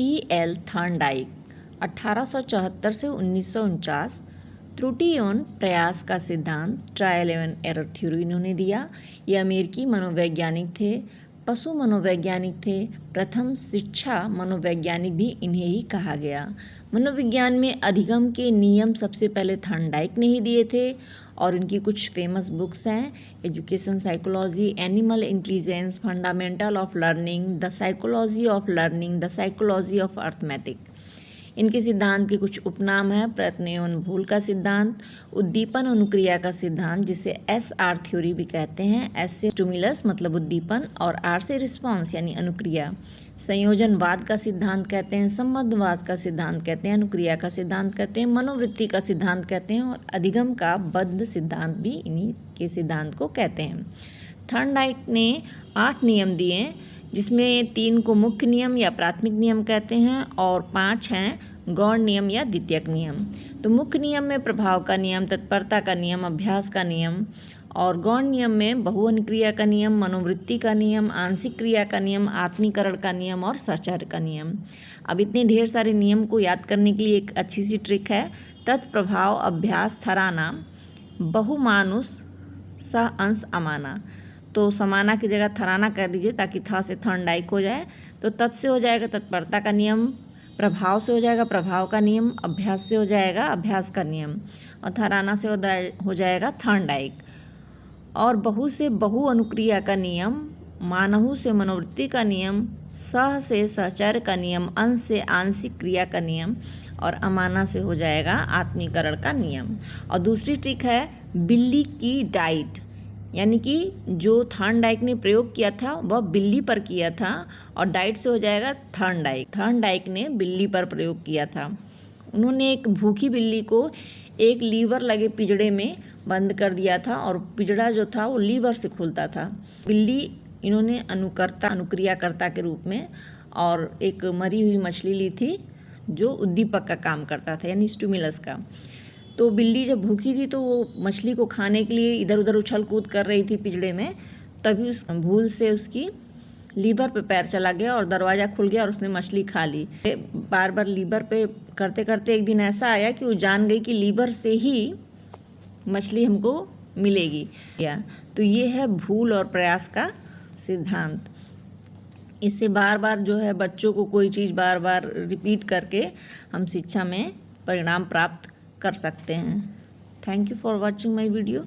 E.L. Thorndike 1874 से 1949 त्रुटि एवं प्रयास का सिद्धांत ट्रायल एवं एरर थ्योरी इन्होंने दिया। ये अमेरिकी मनोवैज्ञानिक थे, पशु मनोवैज्ञानिक थे, प्रथम शिक्षा मनोवैज्ञानिक भी इन्हें ही कहा गया। मनोविज्ञान में अधिगम के नियम सबसे पहले थॉर्नडाइक ने ही दिए थे और इनकी कुछ फेमस बुक्स हैं education psychology, animal intelligence, fundamental of learning, the psychology of learning, the psychology of arithmetic. इनके सिद्धांत के कुछ उपनाम हैं प्रयत्न एवं भूल का सिद्धांत, उद्दीपन अनुक्रिया का सिद्धांत जिसे SR थ्योरी भी कहते हैं। S से स्टिमुलस मतलब उद्दीपन और R से रिस्पॉन्स यानी अनुक्रिया। संयोजनवाद का सिद्धांत कहते हैं, संबंधवाद का सिद्धांत कहते हैं, अनुक्रिया का सिद्धांत कहते हैं, मनोवृत्ति का सिद्धांत कहते हैं और अधिगम का बद्ध सिद्धांत भी इन्हीं के सिद्धांत को कहते हैं। थॉर्नडाइक ने 8 नियम दिए जिसमें 3 को मुख्य नियम या प्राथमिक नियम कहते हैं और 5 हैं गौण नियम या द्वितीयक नियम। तो मुख्य नियम में प्रभाव का नियम, तत्परता का नियम, अभ्यास का नियम और गौण नियम में बहुअनुक्रिया का नियम, मनोवृत्ति का नियम, आंशिक क्रिया का नियम, आत्मीकरण का नियम और सहचर्य का नियम। अब इतने ढेर सारे नियम को याद करने के लिए एक अच्छी सी ट्रिक है, तत्प्रभाव अभ्यास थराना बहुमानुष सह अंश अमाना। तो समाना की जगह थराना कह दीजिए ताकि था से थॉर्नडाइक हो जाए। तो तत् से हो जाएगा तत्परता का नियम, प्रभाव से हो जाएगा प्रभाव का नियम, अभ्यास से हो जाएगा अभ्यास का नियम और थराना से हो जाएगा थॉर्नडाइक। और बहु से बहु अनुक्रिया का नियम, मानहु से मनोवृत्ति का नियम, सह से सहचर्य का नियम, अंश से आंशिक क्रिया का नियम और अमाना से हो जाएगा आत्मीकरण का नियम। और दूसरी ट्रिक है बिल्ली की डाइट, यानी कि जो थॉर्नडाइक ने प्रयोग किया था वह बिल्ली पर किया था और डाइट से हो जाएगा थॉर्नडाइक। थॉर्नडाइक ने बिल्ली पर प्रयोग किया था। उन्होंने एक भूखी बिल्ली को एक लीवर लगे पिंजड़े में बंद कर दिया था और पिंजड़ा जो था वो लीवर से खुलता था। बिल्ली इन्होंने अनुक्रियाकर्ता के रूप में और एक मरी हुई मछली ली थी जो उद्दीपक का काम करता था यानी स्टिमुलस का। तो बिल्ली जब भूखी थी तो वो मछली को खाने के लिए इधर उधर उछल कूद कर रही थी पिंजड़े में, तभी उस भूल से उसकी लीवर पे पैर चला गया और दरवाज़ा खुल गया और उसने मछली खा ली। बार बार लीवर पे करते करते एक दिन ऐसा आया कि वो जान गई कि लीवर से ही मछली हमको मिलेगी। तो ये है भूल और प्रयास का सिद्धांत। इससे बार बार जो है बच्चों को कोई चीज़ बार बार रिपीट करके हम शिक्षा में परिणाम प्राप्त कर सकते हैं। Thank you for watching my video.